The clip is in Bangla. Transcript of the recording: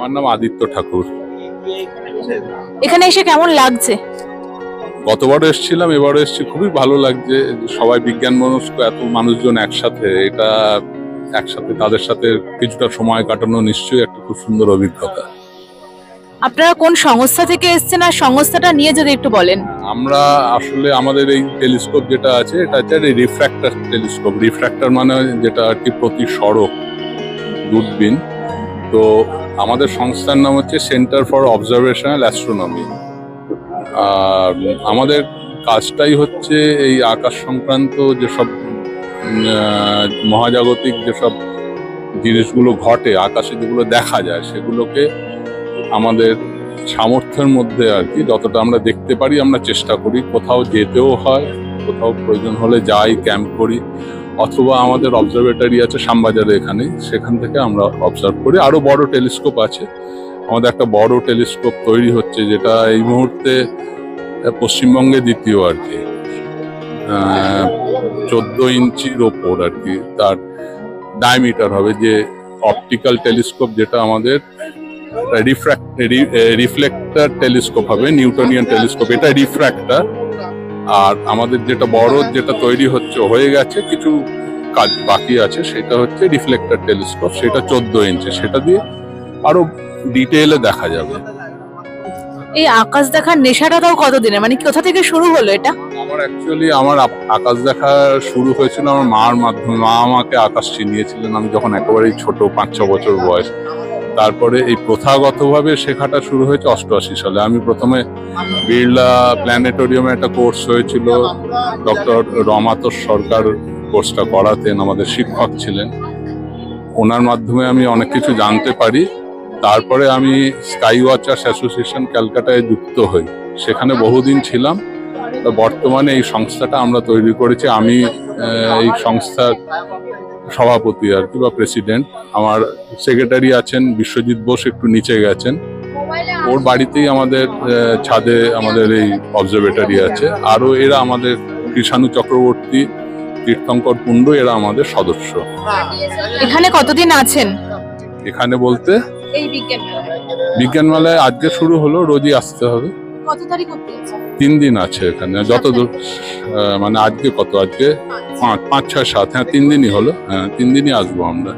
আমার নাম আদিত্য ঠাকুর। এখানে এসে কেমন লাগছে? গতবারও এসেছিলাম, এবারও এসেছি, খুবই ভালো লাগছে। সবাই বিজ্ঞান মনস্ক, এত মানুষজন একসাথে, এটা একসাথে তাদের সাথে কিছুটা সময় কাটানো নিশ্চয়ই একটা খুব সুন্দর অভিজ্ঞতা। আপনারা কোন সংস্থা থেকে এসেছেন আর সংস্থাটা নিয়ে যদি একটু বলেন। আমরা আসলে আমাদের এই টেলিস্কোপ যেটা আছে, এটা হচ্ছে রিফ্র্যাক্টর টেলিস্কোপ। রিফ্র্যাক্টর মানে যেটা আর কি প্রতি সড়ক দূরবীন। তো আমাদের সংস্থার নাম হচ্ছে সেন্টার ফর অবজারভেশনাল অ্যাস্ট্রোনমি। আর আমাদের কাজটাই হচ্ছে এই আকাশ সংক্রান্ত যেসব মহাজাগতিক যেসব জিনিসগুলো ঘটে, আকাশে যেগুলো দেখা যায়, সেগুলোকে আমাদের সামর্থ্যের মধ্যে আর কি যতটা আমরা দেখতে পারি আমরা চেষ্টা করি। কোথাও যেতেও হয়, কোথাও প্রয়োজন হলে যাই, ক্যাম্প করি, অথবা আমাদের অবজারভেটরি আছে শ্যামবাজারে, এখানে, সেখান থেকে আমরা অবজার্ভ করি। আরো বড় টেলিস্কোপ আছে, আমাদের একটা বড় টেলিস্কোপ তৈরি হচ্ছে, যেটা এই মুহূর্তে পশ্চিমবঙ্গে দ্বিতীয় আর কি। 14 ইঞ্চির ওপর আর কি তার ডায়ামিটার হবে, যে অপটিক্যাল টেলিস্কোপ, যেটা আমাদের রিফ্লেক্টর টেলিস্কোপ হবে, নিউটনিয়ান টেলিস্কোপ, এটা রিফ্র্যাক্টর। আর আমাদের যেটা বড় যেটা তৈরি হচ্ছে, হয়ে গেছে, কিছু কাজ বাকি আছে, সেটা হচ্ছে রিফ্লেক্টর টেলিস্কোপ, সেটা 14 ইঞ্চি, সেটা দিয়ে আরো ডিটেইলে দেখা যাবে। এই আকাশ দেখার নেশাটা তাও কতদিনের, মানে কোথা থেকে শুরু হলো এটা? আমার আকাশ দেখা শুরু হয়েছিল আমার মার মাধ্যমে। মা আমাকে আকাশ চিনিয়েছিলেন আমি যখন একেবারেই ছোট, 5-6 বছর বয়স। তারপরে এই প্রথাগতভাবে শেখাটা শুরু হয়েছে 88 সালে। আমি প্রথমে বিড়লা প্ল্যানেটোরিয়ামে একটা কোর্স হয়েছিল, ডক্টর রমাতোষ সরকার কোর্সটা করাতেন, আমাদের শিক্ষক ছিলেন, ওনার মাধ্যমে আমি অনেক কিছু জানতে পারি। তারপরে আমি স্কাই ওয়াচার্স অ্যাসোসিয়েশন ক্যালকাটায় যুক্ত হই, সেখানে বহুদিন ছিলাম। বর্তমানে এই সংস্থাটা আমরা তৈরি করেছি, আমি এই সংস্থার সভাপতি আর কি, বা প্রেসিডেন্ট। আমার সেক্রেটারি আছেন বিশ্বজিৎ বোস, একটু নিচে গেছেন, ওর বাড়িতেই আমাদের ছাদে আমাদের এই অবজারভেটরি আছে। আরো এরা আমাদের কৃষাণু চক্রবর্তী, তীর্থঙ্কর কুণ্ড, এরা আমাদের সদস্য। এখানে কতদিন আছেন? এখানে বলতে এই বিজ্ঞান মেলায় আজকে শুরু হলো, রোজই আসতে হবে। কত তারিখ অবধি আছে? 3 দিন আছে এখানে, যতদূর মানে আজকে কত, আজকে 5, 6, 7, হ্যাঁ 3 দিনই হলো, হ্যাঁ 3 দিনই আসবো আমরা।